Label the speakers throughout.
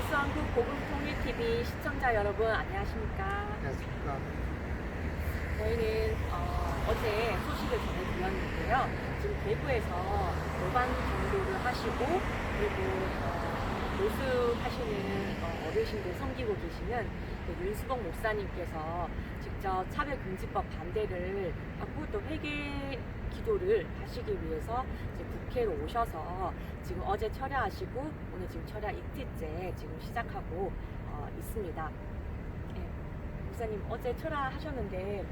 Speaker 1: 예수한국 복음통일TV 시청자 여러분 안녕하십니까?
Speaker 2: 안녕하십니까.
Speaker 1: 저희는 어제 소식을 전해드렸는데요. 지금 대구에서 노반 전도를 하시고 그리고 노숙하시는 어르신들 섬기고 계시는 윤수봉 목사님께서 직접 차별금지법 반대를 하고 또 회개 기도를 하시기 위해서 이제 국회로 오셔서 지금 어제 철야하시고 오늘 지금 철야 이틀째 지금 시작하고 있습니다. 네. 목사님 어제 철야하셨는데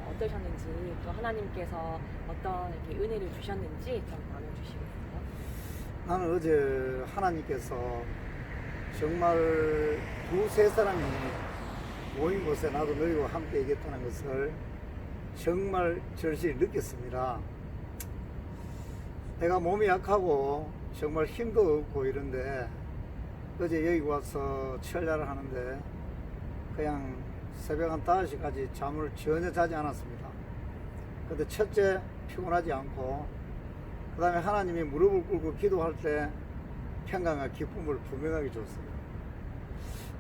Speaker 1: 어떠셨는지 또 하나님께서 어떤 이렇게 은혜를 주셨는지 좀 나눠주시겠어요?
Speaker 2: 나는 어제 하나님께서 정말 두세 사람이 모인 곳에 나도 너희와 함께 있겠다는 것을 정말 절실히 느꼈습니다. 내가 몸이 약하고 정말 힘도 없고 이런데 어제 여기 와서 철야를 하는데 그냥 새벽 한 5시까지 잠을 전혀 자지 않았습니다. 근데 첫째 피곤하지 않고 그 다음에 하나님이 무릎을 꿇고 기도할 때 평강과 기쁨을 분명하게 줬습니다.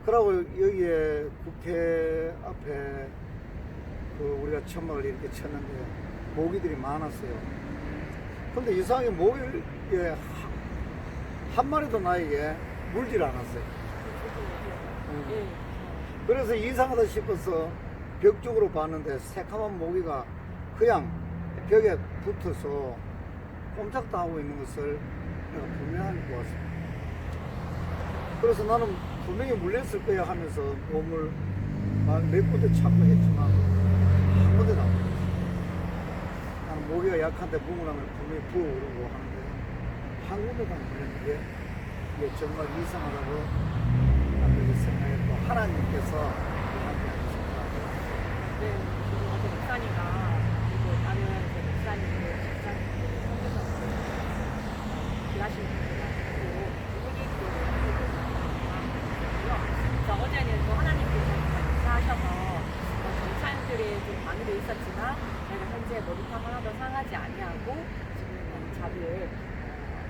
Speaker 2: 그러고 여기에 국회 앞에 우리가 천막을 이렇게 쳤는데 모기들이 많았어요. 근데 이상하게 모기에 한 마리도 나에게 물질 않았어요. 그래서 이상하다 싶어서 벽 쪽으로 봤는데 새카만 모기가 그냥 벽에 붙어서 꼼짝도 하고 있는 것을 내가 분명하게 보았습니다. 그래서 나는 분명히 물렸을 거야 하면서 몸을 몇 군데 찾고 했지만 한 군데도 안 물렸어요. 나는 모기가 약한데 뭉그라면 분명히 부어오르고 하는데 한 군데도 안 물렸는데 이게 정말 이상하다고 나는 그렇게 생각했고 하나님께서 함께 하셨습니다.
Speaker 1: 네, 지금 어제 목사님과 그리고 다른 목사님들, 집사님들, 선교사님들 일하시는 분들하고 회개기도를 하고 어제는 또 하나님께서 감사하셔서 경찰들의 좀 방해도 있었지만 저희가 현재 머리카락 하나도 상하지 아니하고 지금 자리에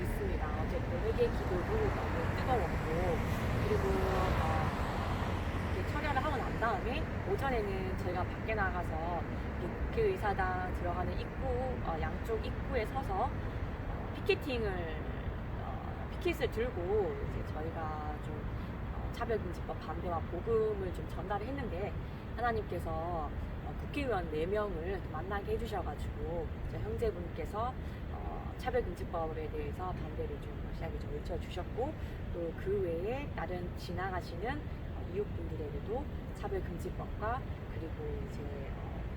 Speaker 1: 있습니다. 어제 또 회개기도도 너무 뜨거웠고 그리고 철야를 하고 난 다음에 오전에는 저희가 밖에 나가서 국회의사당 들어가는 입구 양쪽 입구에 서서 피켓을 들고 이제 저희가 좀 차별금지법 반대와 복음을 좀 전달을 했는데 하나님께서 국회의원 4명을 만나게 해주셔가지고 형제분께서 차별금지법에 대해서 반대를 좀 시작에 좀 외쳐주셨고 또 그 외에 다른 지나가시는 이웃분들에게도 차별금지법과 그리고 이제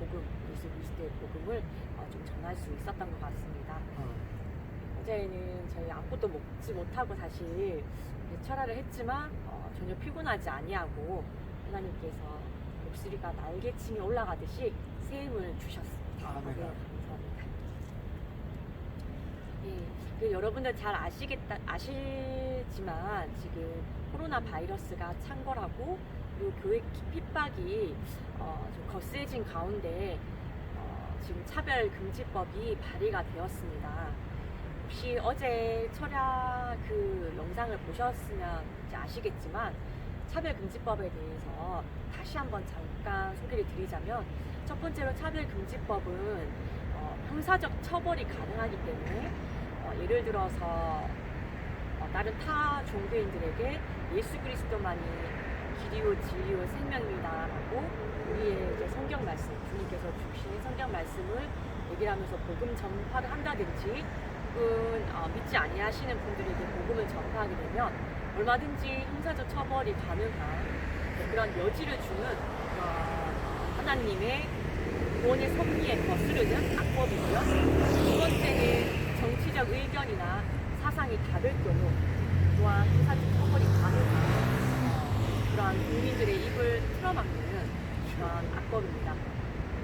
Speaker 1: 복음, 예수 그리스도의 복음을 좀 전할 수 있었던 것 같습니다. 어제는 저희 아무것도 먹지 못하고 사실 철야를 했지만 전혀 피곤하지 아니하고 하나님께서 목소리가 날개침이 올라가듯이 새 힘을 주셨습니다. 네, 감사합니다. 예, 여러분들 잘 아시지만 지금 코로나 바이러스가 창궐하고 그리고 교회 핍박이 좀 거세진 가운데 지금 차별금지법이 발의가 되었습니다. 혹시 어제 철야 그 영상을 보셨으면 이제 아시겠지만 차별금지법에 대해서 다시 한번 잠깐 소개를 드리자면 첫 번째로 차별금지법은 형사적 처벌이 가능하기 때문에 예를 들어서 다른 타 종교인들에게 예수 그리스도만이 길이요 진리요 생명이다라고 우리의 이제 성경 말씀, 주님께서 주신 성경 말씀을 얘기를 하면서 복음 전파를 한다든지 혹은 믿지 아니하시는 분들에게 복음을 전파하게 되면 얼마든지 형사적 처벌이 가능한 그런 여지를 주는 하나님의 구원의 섭리에 거스르는 악법이고요. 두 번째는 정치적 의견이나 사상이 다를 경우 또한 형사적 처벌이 가능한 그러한 국민들의 입을 틀어막는 그런 악법입니다.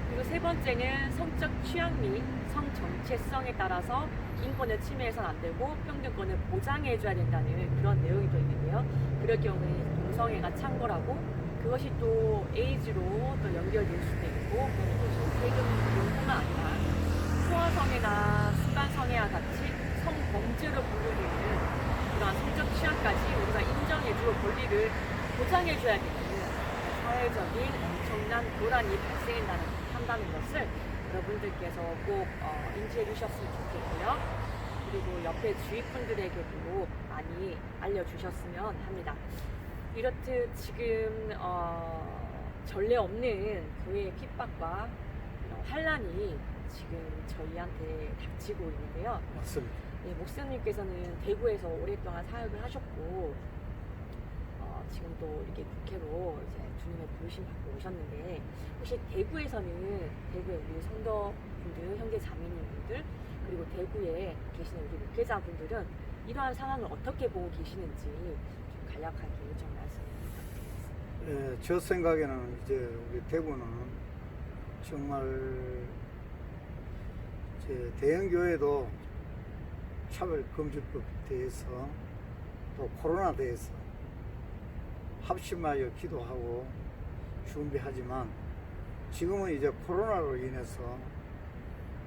Speaker 1: 그리고 세 번째는 성적 취향 및 성 정체성에 따라서 인권을 침해해서는 안 되고 평등권을 보장해줘야 된다는 그런 내용이 또 있는데요. 그럴 경우에 동성애가 창궐하고 그것이 또 에이즈로 또 연결될 수도 있고 그리고 세금뿐만 아니라 소아성애나 순간성애와 같이 성범죄로 분류되는 그러한 성적 취향까지 우리가 인정해주고 권리를 보장해줘야 되는 사회적인 엄청난 교란이 발생한다는 것을 여러분들께서 꼭 인지해 주셨으면 좋겠고요. 그리고 옆에 주위 분들에게도 많이 알려주셨으면 합니다. 이렇듯 지금 전례 없는 교회의 핍박과 환란이 지금 저희한테 닥치고 있는데요.
Speaker 2: 맞습니다.
Speaker 1: 네, 목사님께서는 대구에서 오랫동안 사역을 하셨고 지금 또 이렇게 국회로 이제 주님의 부르심 받고 오셨는데 혹시 대구에 우리 성도분들, 형제 자매님분들 그리고 대구에 계시는 우리 목회자분들은 이러한 상황을 어떻게 보고 계시는지 좀 간략하게 좀 말씀 부탁드리겠습니다.
Speaker 2: 예, 저 생각에는 이제 우리 대구는 정말 이제 대형교회도 차별금지법 대해서 또 코로나 대해서 합심하여 기도하고 준비하지만 지금은 이제 코로나로 인해서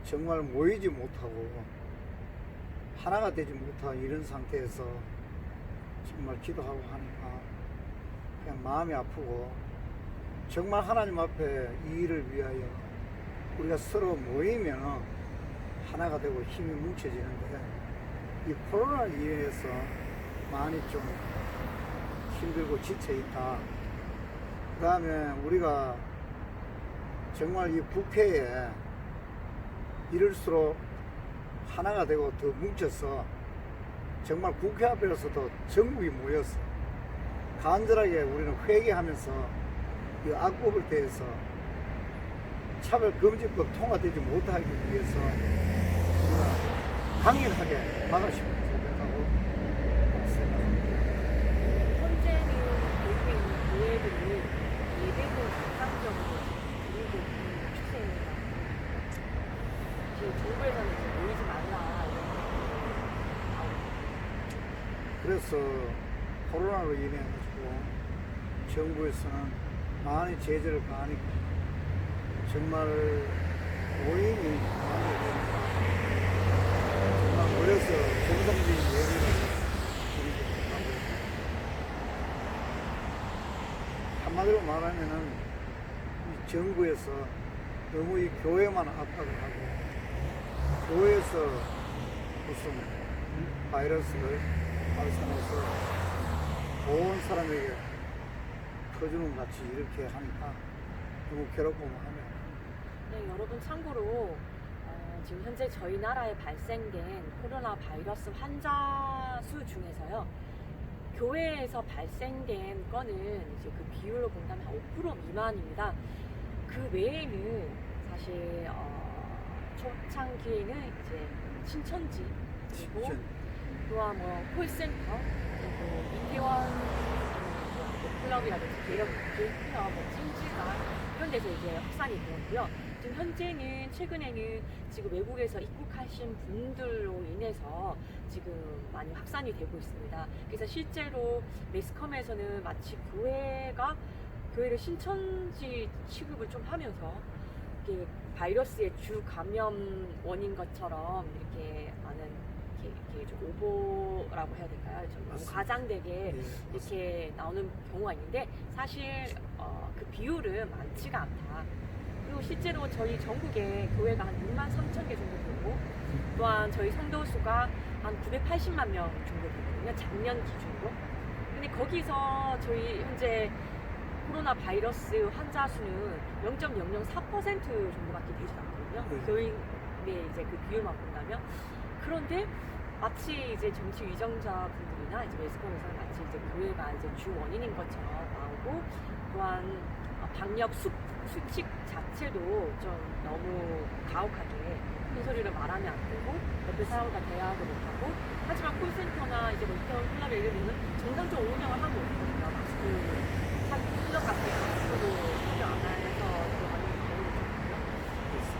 Speaker 2: 정말 모이지 못하고 하나가 되지 못한 이런 상태에서 정말 기도하고 하니까 그냥 마음이 아프고 정말 하나님 앞에 이 일을 위하여 우리가 서로 모이면 하나가 되고 힘이 뭉쳐지는데 이 코로나로 인해서 많이 좀 힘들고 지쳐있다. 그 다음에 우리가 정말 이 국회에 이럴수록 하나가 되고 더 뭉쳐서 정말 국회 앞에서도 전국이 모여서 간절하게 우리는 회개하면서 이 악법을 대해서 차별금지법 통과되지 못하기 위해서 우리가 강력하게 막아주면 좋겠다고 생각합니다.
Speaker 1: 현재는 대구에 있는 교회들이 예배를 정상적으로 드리고 있는 추세입니다. 지금 정부에서는 이제 모이지 말라 이런 게 나오고
Speaker 2: 그래서 코로나로 인해 가지고 정부에서는 많이 제재를 가하니까 정말 모임이 많이 되니까 정말 모여서 정상적인 예배를 드리고 하고 한마디로 말하면은 이 정부에서 너무 이 교회만 압박을 하고 교회에서 무슨 바이러스를 발산해서 온 사람에게 터주는 같이 이렇게 하니까 너무 괴롭고 하네요.
Speaker 1: 네, 여러분 참고로 지금 현재 저희 나라에 발생된 코로나 바이러스 환자 수 중에서요. 교회에서 발생된 건은 이제 그 비율로 본다면 한 5% 미만입니다. 그 외에는 사실 초창기에는 이제 신천지 그리고 또한 뭐 콜센터 그리고 이태원 클럽이라든지 개혁 클럽, 뭐 찜질방 이런 데서 이제 확산이 되었고요. 지금 현재는 최근에는 지금 외국에서 입국하신 분들로 인해서 지금 많이 확산이 되고 있습니다. 그래서 실제로 매스컴에서는 마치 교회를 신천지 취급을 좀 하면서 이렇게 바이러스의 주 감염원인 것처럼 이렇게 많은 이렇게 좀 오보라고 해야 될까요? 좀 너무 과장되게 이렇게 나오는 경우가 있는데 사실 그 비율은 많지가 않다. 그리고 실제로 저희 전국에 교회가 한 6만 3천 개 정도 되고 또한 저희 성도 수가 한 980만 명 정도 되거든요. 작년 기준으로. 근데 거기서 저희 현재 코로나 바이러스 환자 수는 0.004% 정도밖에 되지 않거든요. 교인의 이제 그 비율만 본다면. 그런데 마치 이제 정치 위정자 분들이나 이제 매스컴에서는 마치 이제 교회가 이제 주 원인인 것처럼 나오고 또한 방역 수칙 자체도 좀 너무 가혹하게 큰 소리를 말하면 안 되고 옆에 사람과 대화도 못하고 하지만 콜센터나 이제 뭐 이태원 클럽에 예를 들면 정상적으로 운영을 하고 있거든요. 마스크 클럽 같은 마스크도 착용 안 해서 들어가는 경우도 있거든요. 그래서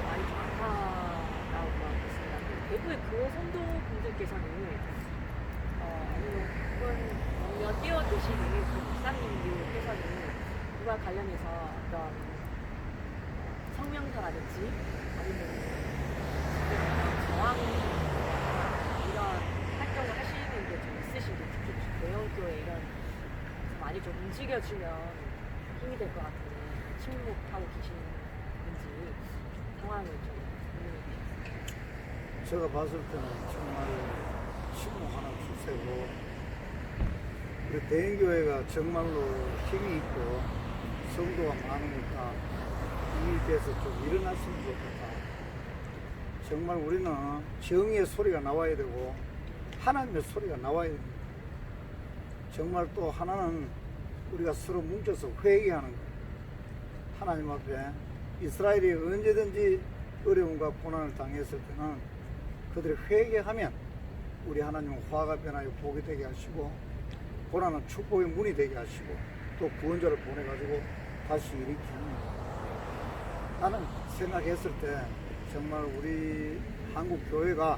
Speaker 1: 많이 좀 안타까운 것 같습니다. 대구의 교회 성도분들께서는 몇몇 뛰어 계시는 그 목사님들께서는 그와 관련해서 어떤 성명서라든지 아니면 저항 이런 활동을 하시는 게 좀 있으신지 특히 대형교회 이런 움직여주면 힘이 될 것 같은데 침묵하고 계시는지 상황을 좀 궁금해요.
Speaker 2: 제가 봤을 때는 정말 침묵 하나 주세고 우리 대인교회가 정말로 힘이 있고 성도가 많으니까 이 일에서 좀 일어났으면 좋겠다. 정말 우리는 정의의 소리가 나와야 되고 하나님의 소리가 나와야 됩니다. 정말 또 하나는 우리가 서로 뭉쳐서 회개하는 거예요. 하나님 앞에 이스라엘이 언제든지 어려움과 고난을 당했을 때는 그들이 회개하면 우리 하나님은 화가 변하여 복이 되게 하시고 고난은 축복의 문이 되게 하시고 또 구원자를 보내가지고 다시 일으키는 나는 생각했을 때 정말 우리 한국 교회가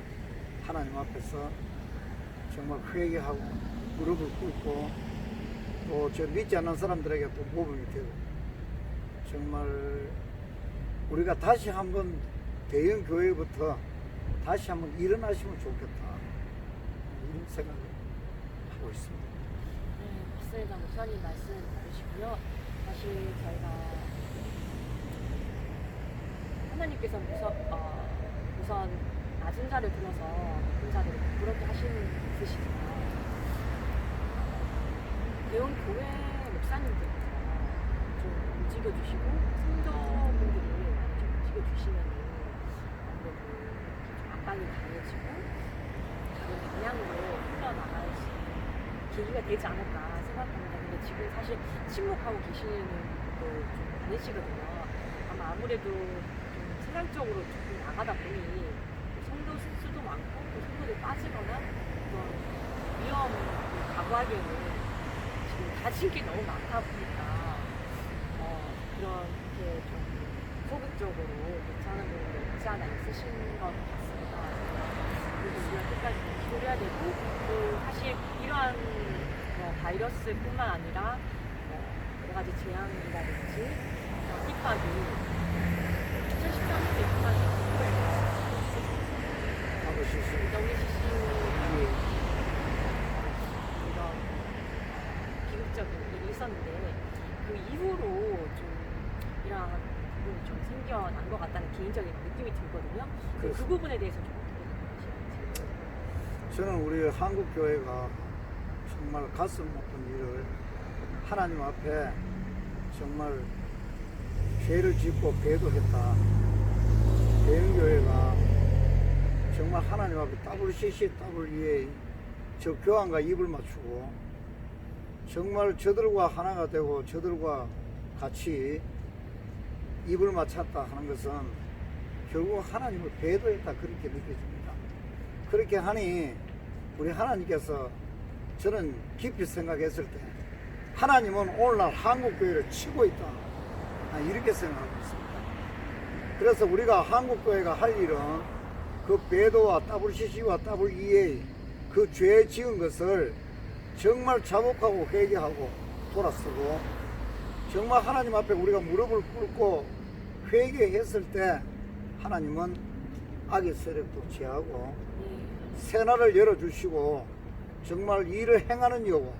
Speaker 2: 하나님 앞에서 정말 회개하고 무릎을 꿇고 또 저 믿지 않는 사람들에게 또 모범이 되고 정말 우리가 다시 한번 대형 교회부터 다시 한번 일어나시면 좋겠다 이런 생각을 하고 있습니다.
Speaker 1: 네, 박사회장 목사님 말씀 들으시고요. 사실 저희가 하나님께서 우선 낮은 자를 들어서 높은 자들을 부럽게 하시는 게 있으시지만 대형 교회 목사님들께서 좀 움직여주시고 성도분들이 좀 움직여주시면 아무래도 좀 압박이 강해지고 다른 방향으로 흘러나갈 수 있는 계기가 되지 않을까 생각합니다. 근데 지금 사실 침묵하고 계시는 분도 좀 많으시거든요. 아마 아무래도 좀 생각적으로 조금 나가다 보니 성도 수도 많고 또 성도들이 빠지거나 그런 위험을 각오하기에는 지금 가진 게 너무 많다 보니까 그렇게 좀 소극적으로 괜찮은 부분이 없지 않아 있으신 것 같습니다. 그래서 우리가 끝까지 기도를 해야 되고 또 사실 이러한 바이러스뿐만 아니라 여러 가지 재앙이라든지 핍박이 2013년에 일어나서 WCC 이런 비극적인 일이 있었는데 그 이후로 좀 이러한 부분이 좀 생겨난 것 같다는 개인적인 느낌이 들거든요. 그 부분에 대해서 좀 어떻게 생각하시는지.
Speaker 2: 저는 우리 한국 교회가 정말 가슴 아픈 일을 하나님 앞에 정말 죄를 짓고 배도했다. 대형교회가 정말 하나님 앞에 WCC, WEA 저 교황과 입을 맞추고 정말 저들과 하나가 되고 저들과 같이 입을 맞췄다 하는 것은 결국 하나님을 배도했다 그렇게 느껴집니다. 그렇게 하니 우리 하나님께서 저는 깊이 생각했을 때 하나님은 오늘날 한국교회를 치고 있다 이렇게 생각하고 있습니다. 그래서 우리가 한국교회가 할 일은 그 배도와 WCC와 WEA 그 죄 지은 것을 정말 자복하고 회개하고 돌아서고 정말 하나님 앞에 우리가 무릎을 꿇고 회개했을 때 하나님은 악의 세력도 제하고 새날을 열어주시고 정말 일을 행하는 여호와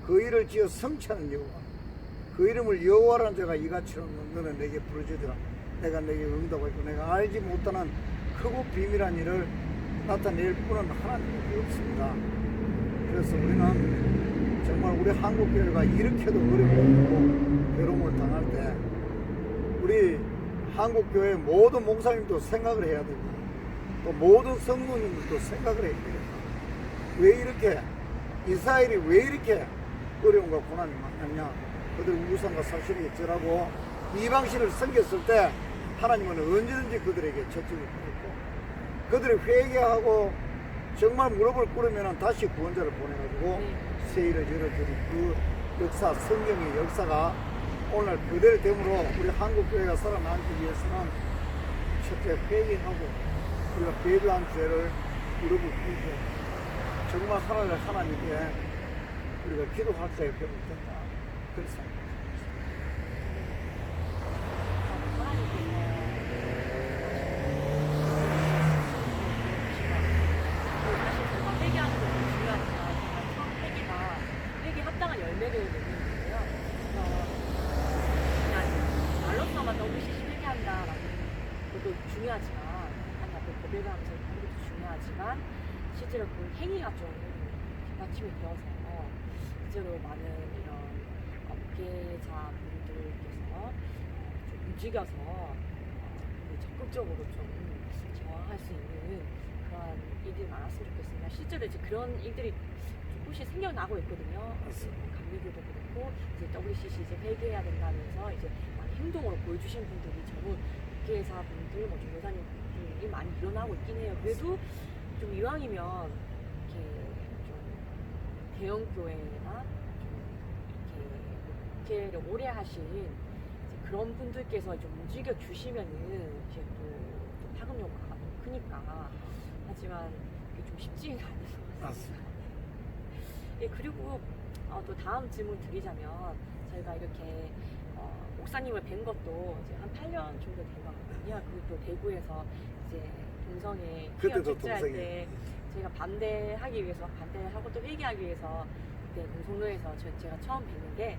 Speaker 2: 그 일을 지어 성취하는 여호와 그 이름을 여호와라는 자가 이같이는 너는 내게 부르짖으라 내가 내게 응답하고 내가 알지 못하는 크고 비밀한 일을 나타낼 뿐은 하나님밖에 없습니다. 그래서 우리는 정말 우리 한국교회가 이렇게도 어려움을 괴로움을 당할 때 우리 한국교회 모든 목사님도 생각을 해야 되고 또 모든 성도님들도 생각을 해야 되겠다. 왜 이렇게 이스라엘이 왜 이렇게 어려움과 고난이 많았냐. 그들 우상과 사실이 절하고 이방신을 섬겼을 때 하나님은 언제든지 그들에게 저쪽을 보냈고 그들이 회개하고 정말 무릎을 꿇으면 다시 구원자를 보내가지고 새 일을 열어주는 그 역사, 성경의 역사가 오늘 그대로 됨으로 우리 한국교회가 살아남기 위해서는 첫째 회개하고 우리가 배도한 죄를 무릎을 꿇고 정말 하나님께 우리가 기도할 때 배울 텐다. 그래서
Speaker 1: 회개 합당한 열매를 내는 건데요. 것도 중요하지만 하나님 앞에 고백을 하면서 하는 것도 중요하지만 실제로 그 행위가 좀 뒷받침이 되어서 실제로 많은 이런 목회자분들께서 좀 움직여서 적극적으로 좀 저항할 수 있는 그런 일들이 많았으면 좋겠습니다. 실제로 이제 그런 일들이 조금씩 생겨나고 있거든요. 감리교도 그렇고 이제 WCC 이제 회개해야 된다면서 이제 많이 행동으로 보여주신 분들이 전부 목회자분들, 뭐 전도사님들이 많이 일어나고 있긴 해요. 그래도 좀 이왕이면 이렇게 좀 대형 교회나 좀 이렇게 목회를 오래 하신 그런 분들께서 좀 움직여 주시면은 이제 또 파급 효과가 크니까. 하지만 이게 좀 쉽지는 않은 것 같습니다. 예, 그리고 또 다음 질문 드리자면 저희가 이렇게 목사님을 뵌 것도 이제 한 8년 정도 된 것 같거든요. 그리고 또 대구에서 이제 동성애 피어 축제할 때 제가 반대하기 위해서 반대하고 또 회개하기 위해서 그때 동성로에서 제가 처음 뵀는데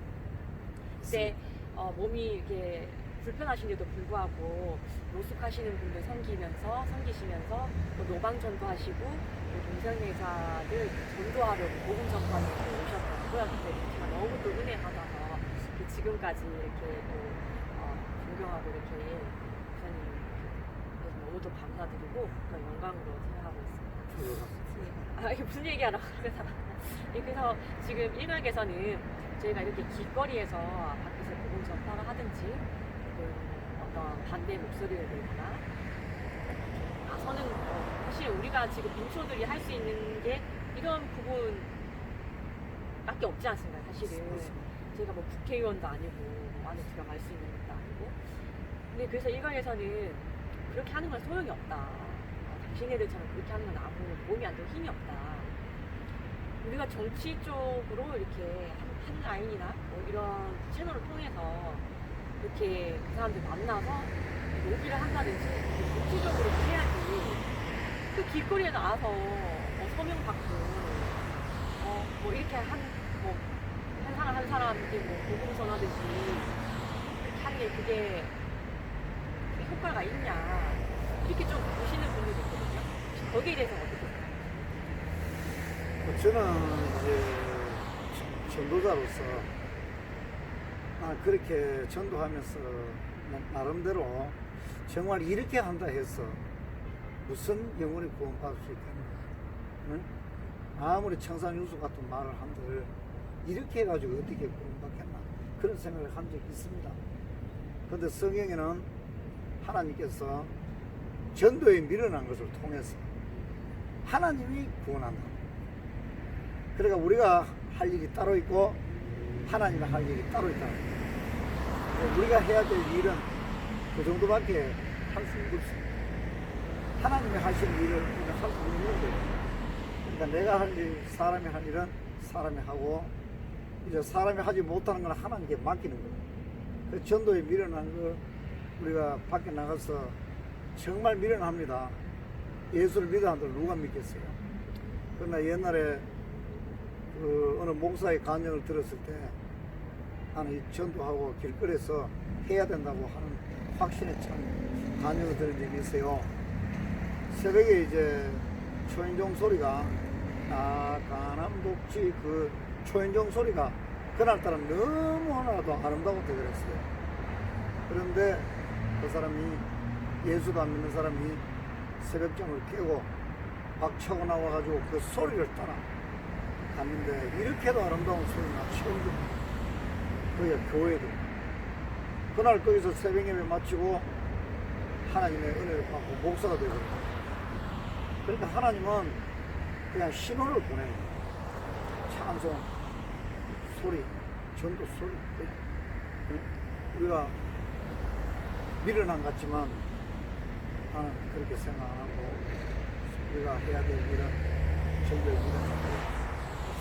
Speaker 1: 그때 몸이 이렇게 불편하신데도 불구하고 노숙하시는 분들 섬기시면서 또 노방 전도하시고 또 동성애자들 전도하려고 복음 전파하려고 오셨더라고요. 그때 정말 너무 또 은혜 받아서 지금까지 이렇게 또 존경하고 이렇게 목사님 그래서 너무도 감사드리고 또 영광으로 생각하고 있습니다. 이게 무슨 얘기하라고 그래서 지금 일각에서는 저희가 이렇게 길거리에서 밖에서 복음 전파를 하든지 어떤 반대 목소리를 내거나 나서는 사실 우리가 지금 빈초들이 할 수 있는 게 이런 부분밖에 없지 않습니까? 사실은 저희가 뭐 국회의원도 아니고 뭐 안에 들어갈 수 있는 것도 아니고 근데 그래서 일각에서는 그렇게 하는 건 소용이 없다. 당신네들처럼 그렇게 하는 건 아무 도움이 안 되고 힘이 없다. 우리가 정치 쪽으로 이렇게 한 라인이나 뭐 이런 채널을 통해서 이렇게 그 사람들 만나서 로비를 한다든지 정치적으로 해야지 그 길거리에 나와서 서명 받고 뭐 이렇게 한 사람 한 사람한테 뭐 복음 전하듯이 그렇게 하는 게 그게 효과가 있냐 이렇게 좀 보시는 분들도 있거든요. 거기에 대해서 어떻게 생각하세요?
Speaker 2: 저는 이제 전도자로서 그렇게 전도하면서 나름대로 정말 이렇게 한다 해서 무슨 영혼이 구원받을 수 있겠나. 응? 아무리 청산유수 같은 말을 한들 이렇게 해가지고 어떻게 구원받겠나 그런 생각을 한 적이 있습니다. 그런데 성경에는 하나님께서 전도에 미련한 것을 통해서 하나님이 구원한다. 그러니까 우리가 할 일이 따로 있고 하나님이 할 일이 따로 있다. 우리가 해야 될 일은 그 정도밖에 할 수 없습니다. 하나님이 하시는 일을 우리가 할 수 없는 거예요. 그러니까 내가 할 일, 사람이 할 일은 사람이 하고 이제 사람이 하지 못하는 건 하나님께 맡기는 거예요. 그 전도에 미련한 거 우리가 밖에 나가서 정말 미련합니다. 예수를 믿어 한들 누가 믿겠어요? 그러나 옛날에 어느 목사의 간증을 들었을 때 나는 이 전도하고 길거리에서 해야 된다고 하는 확신에 찬 간증을 들은 적이 있어요. 새벽에 이제 초인종 소리가 가남독지 그 초인종 소리가 그날따라 너무나도 아름다고 되더랬어요. 그런데 그 사람이 예수도 안 믿는 사람이 새벽잠을 깨고 박차고 나와가지고 그 소리를 따라 갔는데 이렇게도 아름다운 소리가 처음 듣고 거기가 교회도 그날 거기서 새벽 예배 마치고 하나님의 은혜를 받고 목사가 되거든요. 그러니까 하나님은 그냥 신호를 보내요. 찬송 소리, 전도 소리. 우리가 미련한 같지만 나는 그렇게 생각 안 하고 우리가 해야 될 일은 전도의 일은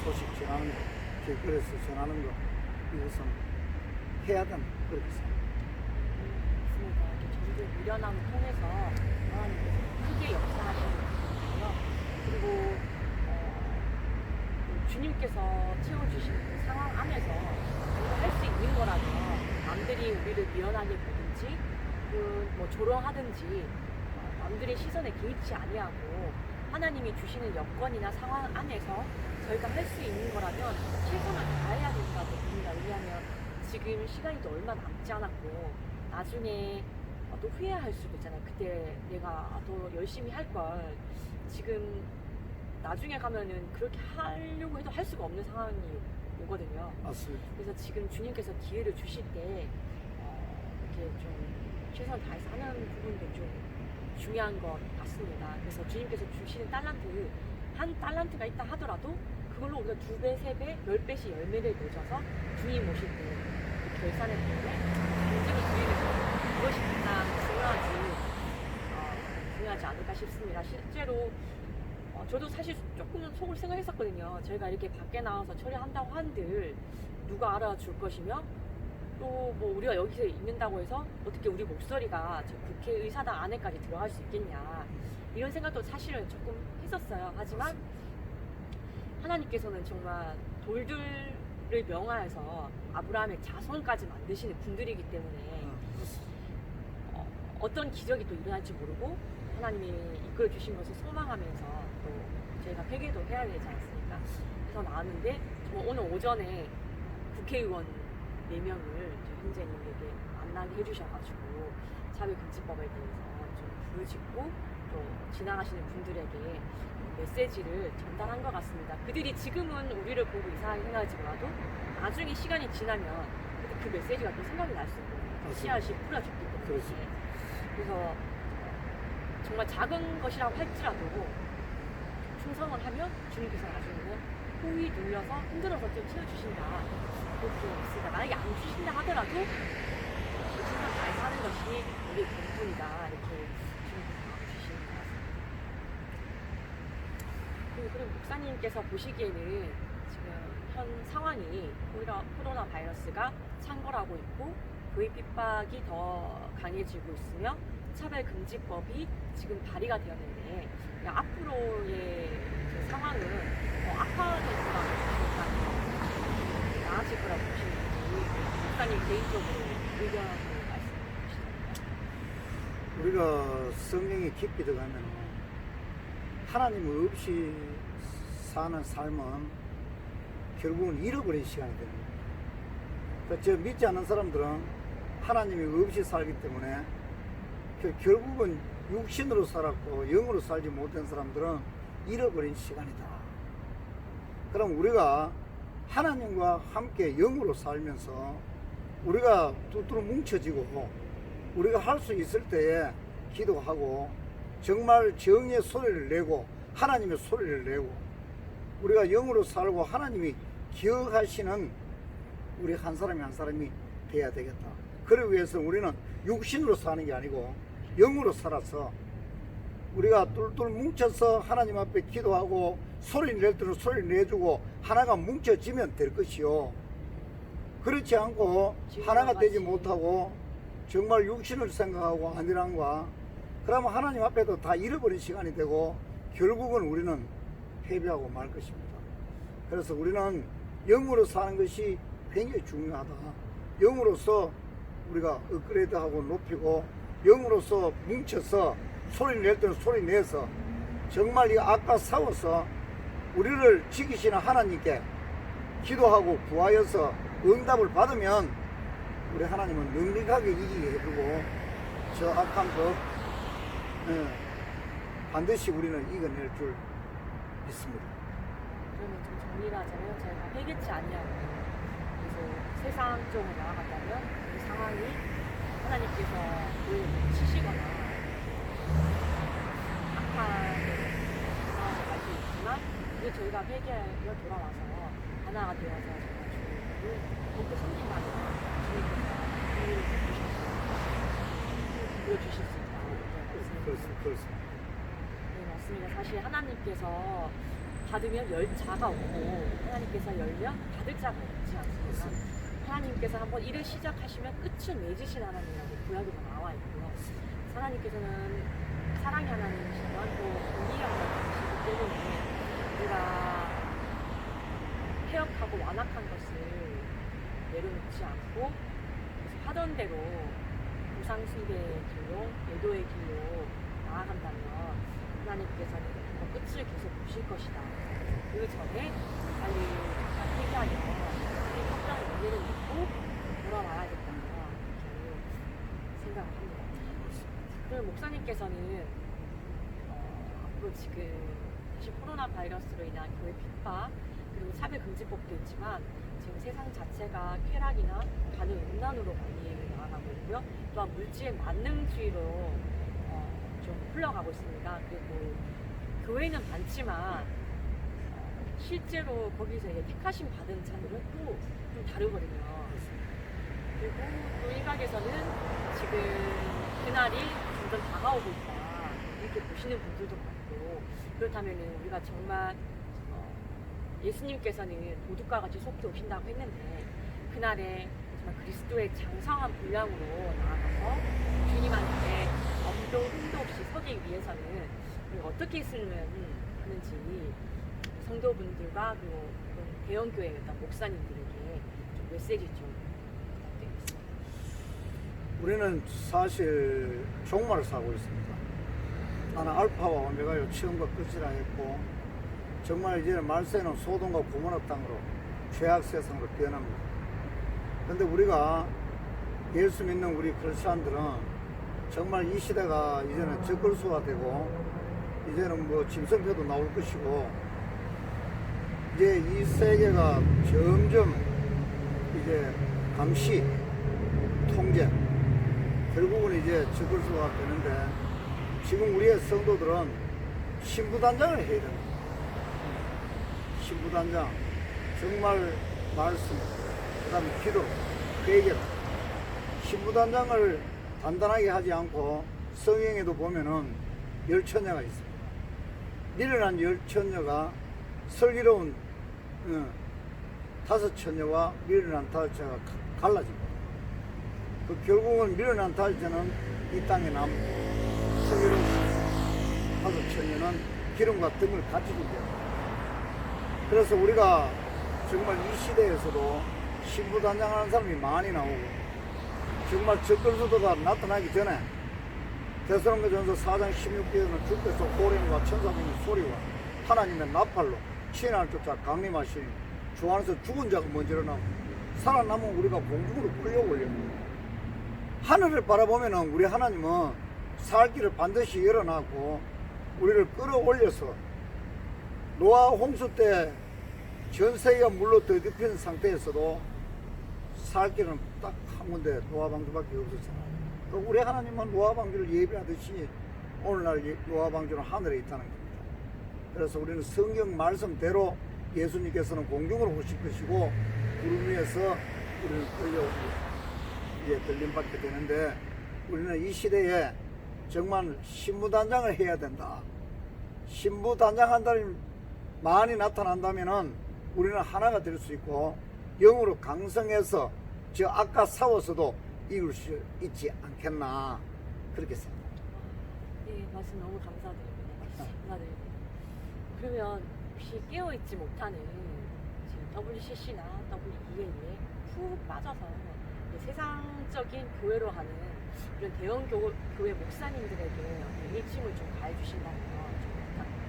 Speaker 2: 소식 전하는 것, 길거리에서 전하는 것, 이것은 해야 된다. 그렇게 생각합니다.
Speaker 1: 맞습니다. 전도의 미련함을 통해서 하나님께서 크게 역사하시는 것이고요. 그리고 주님께서 채워주시는 그 상황 안에서 우리가 할 수 있는 거라면 남들이 우리를 미련하게 보든지 혹은 뭐 조롱하든지 남들의 시선에 개의치 아니하고 하나님이 주시는 여건이나 상황 안에서 저희가 할 수 있는 거라면 최선을 다해야 된다고 봅니다. 왜냐하면 지금 시간이 또 얼마 남지 않았고 나중에 또 후회할 수도 있잖아요. 그때 내가 더 열심히 할 걸 지금 나중에 가면은 그렇게 하려고 해도 할 수가 없는 상황이 오거든요.
Speaker 2: 맞습니다.
Speaker 1: 그래서 지금 주님께서 기회를 주실 때 이렇게 좀 최선을 다해서 하는 부분도 좀 중요한 것 같습니다. 그래서 주님께서 주시는 달란트, 한 달란트가 있다 하더라도 그걸로 우리가 2배, 3배, 10배씩 열매를 맺어서 주님 오실 때그 결산을 때문에 인증을 드리는 것, 그것이 가장 중요하지 않을까 싶습니다. 실제로 저도 사실 조금은 속을 생각했었거든요. 저희가 이렇게 밖에 나와서 처리한다고 한들 누가 알아줄 것이며 또 뭐 우리가 여기서 있는다고 해서 어떻게 우리 목소리가 저 국회의사당 안에까지 들어갈 수 있겠냐 이런 생각도 사실은 조금 했었어요. 하지만 하나님께서는 정말 돌들을 명하여서 아브라함의 자손까지 만드시는 분들이기 때문에 어떤 기적이 또 일어날지 모르고 하나님이 이끌어 주신 것을 소망하면서 또 저희가 회개도 해야 되지 않습니까? 그래서 나왔는데 정말 오늘 오전에 국회의원 4명을 형제님에게 만나게 해주셔가지고 차별금지법에 대해서 좀 부르짖고 또 지나가시는 분들에게 메시지를 전달한 것 같습니다. 그들이 지금은 우리를 보고 이상하게 생각할지 몰라도 나중에 시간이 지나면 그 메시지가 또 생각이 날 수 있거든요. 씨앗이 뿌려졌기 때문에.
Speaker 2: 그렇지.
Speaker 1: 그래서 정말 작은 것이라고 할지라도 충성을 하면 주님께서 나중에는 호의 눌려서 흔들어서 좀 채워주신다. 그렇게 있습니다. 만약에 안 주신다 하더라도 충성 잘 사는 것이 우리의 본분이다. 이렇게 주님께서 주시는 것 같습니다. 그리고 목사님께서 보시기에는 지금 현 상황이 코로나 바이러스가 창궐하고 있고 교회 핍박이 더 강해지고 있으며 차별금지법이 지금 발의가 되었는데 앞으로의 그 상황은 악화될 거라고 보시니까 나아질 거라고 보시는지 목사님 개인적으로 의견을 말씀해 주시나요?
Speaker 2: 우리가 성경에 깊이 들어가면 하나님 없이 사는 삶은 결국은 잃어버린 시간이 되는 거예요. 그러니까 저 믿지 않는 사람들은 하나님이 없이 살기 때문에 결국은 육신으로 살았고 영으로 살지 못한 사람들은 잃어버린 시간이다. 그럼 우리가 하나님과 함께 영으로 살면서 우리가 뚜뚜루 뭉쳐지고 우리가 할 수 있을 때에 기도하고 정말 정의의 소리를 내고 하나님의 소리를 내고 우리가 영으로 살고 하나님이 기억하시는 우리 한 사람이 한 사람이 돼야 되겠다. 그러기 위해서 우리는 육신으로 사는 게 아니고 영으로 살아서 우리가 똘똘 뭉쳐서 하나님 앞에 기도하고 소리 낼 때는 소리 내주고 하나가 뭉쳐지면 될 것이요. 그렇지 않고 하나가 되지 못하고 정말 육신을 생각하고 아니란과 그러면 하나님 앞에도 다 잃어버린 시간이 되고 결국은 우리는 패배하고 말 것입니다. 그래서 우리는 영으로 사는 것이 굉장히 중요하다. 영으로서 우리가 업그레이드하고 높이고 영으로서 뭉쳐서 소리 낼 때는 소리 내서 정말 이 악과 싸워서 우리를 지키시는 하나님께 기도하고 구하여서 응답을 받으면 우리 하나님은 능력하게 이기게 해주고 저 악한 것 반드시 우리는 이겨낼 줄 믿습니다.
Speaker 1: 그러면 좀 정리를 하자면 저희가 회개치 아니하고 그래서 세상 쪽으로 나아간다면 그 상황이 하나님께서 우리를 치시거나 악한 상황을 갈 수 있지만 이제 저희가 회개하여 돌아와서 하나가 되어서 정말 주님을 더욱더 섬긴다면 주님께서 우리를 보여주실 수 있다.
Speaker 2: 그렇습니다.
Speaker 1: 네, 맞습니다. 사실 하나님께서 받으면 열 자가 없고 하나님께서 열면 받을 자가 없지 않습니까? 하나님께서 한번 일을 시작하시면 끝을 맺으신 하나님이라고 구약에도 나와 있고요. 하나님께서는 사랑의 하나님이시지만 또 공의의 하나님이시기 때문에 우리가 폐역하고 완악한 것을 내려놓지 않고 하던 대로 가상수입의 길로, 애도의 길로 나아간다면 하나님께서는 끝을 계속 보실 것이다. 그 전에 빨리 정말 회개하여 이 협정의 원리를 믿고 돌아와야겠다. 이렇게 생각을 합니다. 그리고 목사님께서는 앞으로 지금 사실 코로나 바이러스로 인한 교회 핍박 그리고 차별금지법도 있지만 지금 세상 자체가 쾌락이나 가는 음란으로 많이 나아가고 있고요. 또한 물질 만능주의로 좀 흘러가고 있습니다. 그리고 교회는 많지만 실제로 거기서 이제 택하심 받은 자들은 또 좀 다르거든요. 그리고 또 일각에서는 지금 그날이 점점 다가오고 있다 이렇게 보시는 분들도 많고, 그렇다면 우리가 정말 예수님께서는 도둑과 같이 속히 오신다고 했는데 그날에 정말 그리스도의 장성한 분량으로 나아가서 주님한테 엄도 흠도 없이 서기 위해서는 우리가 어떻게 있으면 하는지 성도분들과 그리고 대형교회 목사님들에게 좀 메시지 좀 부탁드리겠습니다.
Speaker 2: 우리는 사실 종말을 사고 있습니다. 나는 알파와 오메가요 처음과 끝이라 했고, 정말 이제는 말세는 소돔과 고모라 땅으로 죄악 세상으로 변합니다. 그런데 우리가 예수 믿는 우리 크리스찬들은 정말 이 시대가 이제는 적글수가 되고 이제는 뭐 짐승표도 나올 것이고, 이제 이 세계가 점점 이제 감시, 통제, 결국은 이제 적글수가 되는데, 지금 우리의 성도들은 신부단장을 해야 됩니다. 신부단장, 정말 말씀, 그 다음에 기도, 회개. 신부단장을 단단하게 하지 않고 성경에도 보면은 열처녀가 있습니다. 미련한 열처녀가 슬기로운 다섯 처녀와 미련한 다섯 처녀가 갈라집니다. 그 결국은 미련한 다섯 처녀는 이 땅에 남고 슬기로운 다섯 처녀는 기름과 등을 같이 준대요. 그래서 우리가 정말 이 시대에서도 신부단장하는 사람이 많이 나오고, 정말 적글수도가 나타나기 전에 데살로니가전서 4장 16절에는 주께서 호령과 천사들의 소리와 하나님의 나팔로 신하를 쫓아 강림하시니 주 안에서 죽은 자가 먼저 일어나고 살아남은 우리가 공중으로 끌려올립니다. 하늘을 바라보면은 우리 하나님은 살 길을 반드시 열어놨고 우리를 끌어올려서 노아 홍수 때 전 세계가 물로 더듬힌 상태에서도 살 길은 딱 한 군데 노아 방주밖에 없었잖아요. 우리 하나님은 노아 방주를 예배하듯이 오늘날 노아 방주는 하늘에 있다는 겁니다. 그래서 우리는 성경 말씀대로 예수님께서는 공중으로 오실 것이고 구름 위에서 우리는 이제 들림받게 되는데, 우리는 이 시대에 정말 신부단장을 해야 된다. 신부단장한다는 많이 나타난다면은 우리는 하나가 될 수 있고 영으로 강성해서 저 아까 싸워서도 이길 수 있지 않겠나, 그렇게 생각합니다.
Speaker 1: 네, 말씀 너무 감사드립니다. 감사드립니다. 그러면 혹시 깨어있지 못하는 지금 WCC나 WEA에 푹 빠져서 세상적인 교회로 가는 이런 대형 교회 목사님들에게 일침을 좀 가해주신다면 좀 부탁드립니다.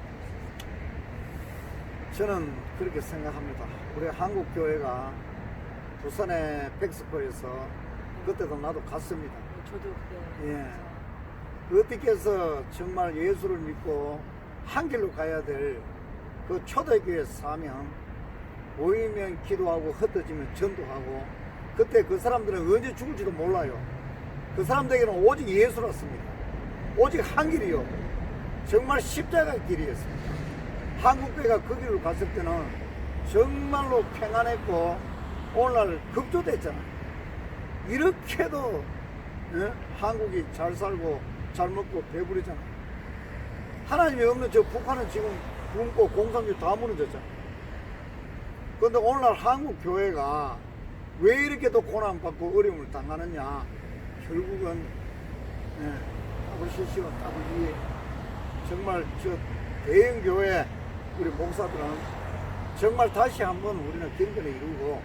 Speaker 2: 저는 그렇게 생각합니다. 우리 한국 교회가 부산의 백스코에서 그때도 나도 갔습니다.
Speaker 1: 저도 그때
Speaker 2: 예. 어떻게 해서 정말 예수를 믿고 한 길로 가야 될 그 초대교회 사명, 모이면 기도하고 흩어지면 전도하고, 그때 그 사람들은 언제 죽을지도 몰라요. 그 사람들에게는 오직 예수였습니다. 오직 한 길이요. 정말 십자가 길이었습니다. 한국교회가 그 길을 갔을 때는 정말로 평안했고 오늘날 급조됐잖아요. 이렇게도 한국이 잘 살고 잘 먹고 배부르잖아요. 하나님이 없는 저 북한은 지금 굶고 공산주의 다 무너졌잖아요. 그런데 오늘날 한국 교회가 왜 이렇게도 고난받고 어려움을 당하느냐, 결국은 WCC와 WE 정말 저 대형 교회 우리 목사들은 정말 다시 한번 우리는 경건을 이루고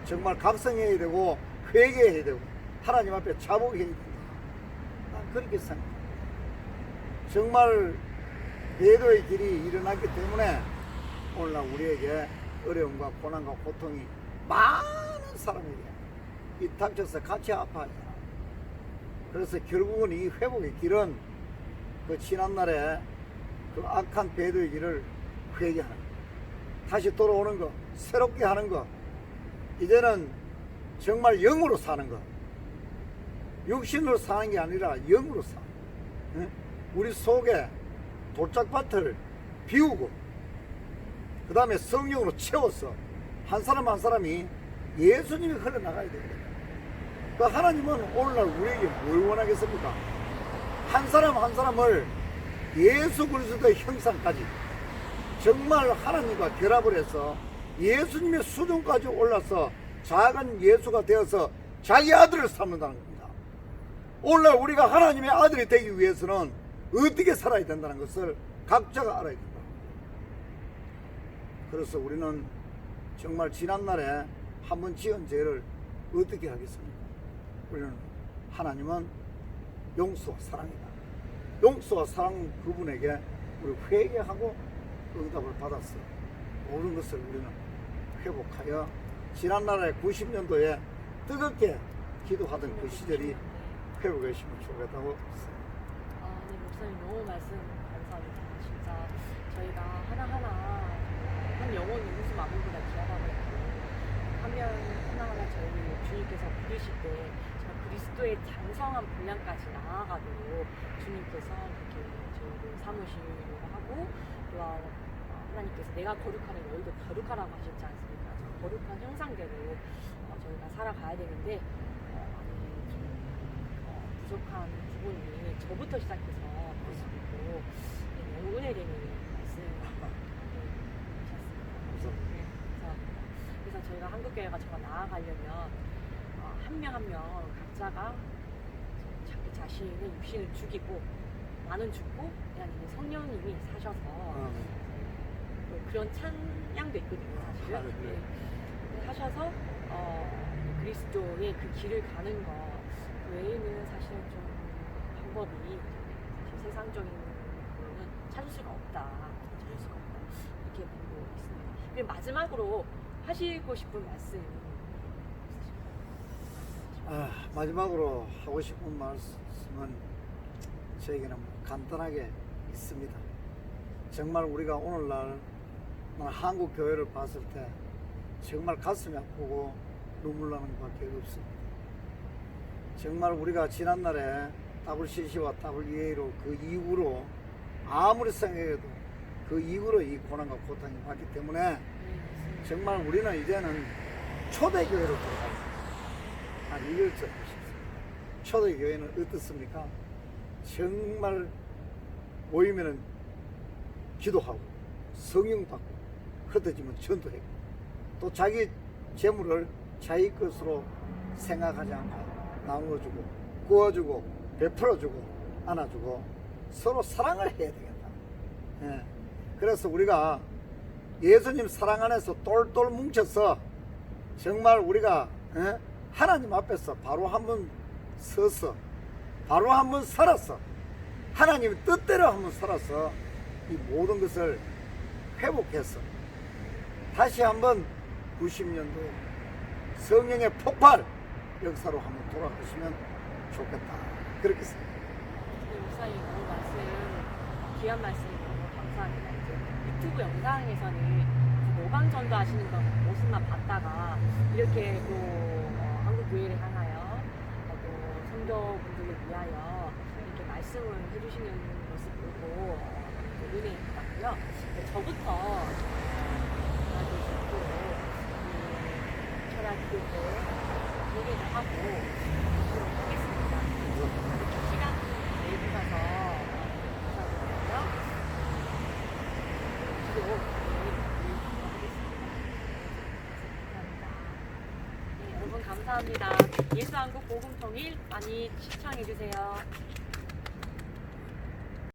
Speaker 2: 정말 각성해야 되고 회개해야 되고 하나님 앞에 자복해야 됩니다. 그렇게 생각합니다. 정말 배도의 길이 일어났기 때문에 오늘날 우리에게 어려움과 고난과 고통이 많은 사람에게 이 닥쳐서 같이 아파하잖아. 그래서 결국은 이 회복의 길은 그 지난날에 그 악한 배도의 길을 회개하는 거, 다시 돌아오는 거, 새롭게 하는 거, 이제는 정말 영으로 사는 거, 육신으로 사는 게 아니라 영으로 사는 거. 우리 속에 돌짝밭을 비우고 그 다음에 성령으로 채워서 한 사람 한 사람이 예수님이 흘러나가야 됩니다. 그 하나님은 오늘날 우리에게 뭘 원하겠습니까? 한 사람 한 사람을 예수 그리스도의 형상까지 정말 하나님과 결합을 해서 예수님의 수준까지 올라서 작은 예수가 되어서 자기 아들을 삼는다는 겁니다. 오늘날 우리가 하나님의 아들이 되기 위해서는 어떻게 살아야 된다는 것을 각자가 알아야 된다. 그래서 우리는 정말 지난날에 한번 지은 죄를 어떻게 하겠습니까? 우리는 하나님은 용서와 사랑이다. 용서와 사랑 그분에게 우리 회개하고 응답을 받았어. 모든 것을 우리는 회복하여 지난날에 90년도에 뜨겁게 기도하던 그 시절이 회복했으면 좋겠다고 했습니다.
Speaker 1: 네, 목사님 너무 말씀 감사합니다. 진짜 저희가 하나하나 한 영혼이 무슨 마음보다 귀하다고 했고 한 명 하나하나 저희를 주님께서 부르실 때 정말 그리스도의 장성한 분량까지 나아가도록 주님께서 그렇게 저희를 삼으시려고 하고 또한 하나님께서 내가 거룩하니 너희도 거룩하라고 하셨지 않습니까? 거룩한 형상대로 저희가 살아가야 되는데 많이 좀 부족한 부분이 저부터 시작해서 볼 수 있고 너무 은혜되는 말씀 주셨습니다. 그래서 저희가 한국교회가 정말 나아가려면 한 명 한 명 각자가 자기 자신의 육신을 죽이고 나는 죽고 하나님의 성령님이 사셔서 또 그런 찬양도 있거든요, 사실은. 네. 하셔서 그리스도의 그 길을 가는 것 외에는 사실 좀 방법이 사실 세상적인 거는 찾을 수가 없다. 이렇게 보고 있습니다. 그리고 마지막으로 하시고 싶은 말씀 있으실까요?
Speaker 2: 마지막으로 하고 싶은 말씀은 저에게는 간단하게 있습니다. 정말 우리가 오늘날 한국 교회를 봤을 때 정말 가슴이 아프고 눈물 나는 것밖에 없습니다. 정말 우리가 지난날에 WCC와 WEA로 그 이후로 아무리 생각해도 그 이후로 이 고난과 고통이 왔기 때문에 정말 우리는 이제는 초대교회로 돌아가요. 이걸 좀 보십시오. 초대교회는 어떻습니까? 정말 모이면은 기도하고 성령 받고 흩어지면 전도하고 또 자기 재물을 자기 것으로 생각하지 않고 나누어주고 구워주고 베풀어주고 안아주고 서로 사랑을 해야 되겠다. 예. 그래서 우리가 예수님 사랑 안에서 똘똘 뭉쳐서 정말 우리가 하나님 앞에서 바로 한번 서서 바로 한번 살아서 하나님의 뜻대로 한번 살아서 이 모든 것을 회복해서 다시 한번 90년도에 성령의 폭발 역사로 한번 돌아가시면 좋겠다. 그렇게 생각합니다.
Speaker 1: 목사님 오늘 말씀 귀한 말씀 너무 감사합니다. 이제 유튜브 영상에서는 노방 전도하시는 거 모습만 봤다가 이렇게 또 한국 교회를 향하여 또 성도분들을 위하여 이렇게 말씀을 해주시는 모습 보고 은혜 받고요. 저부터 철학 교회 얘기를 하고 하겠습니다. 시간 내주셔서 감사드리고요. 기도 감사합니다. 예수한국 복음통일 많이 시청해주세요.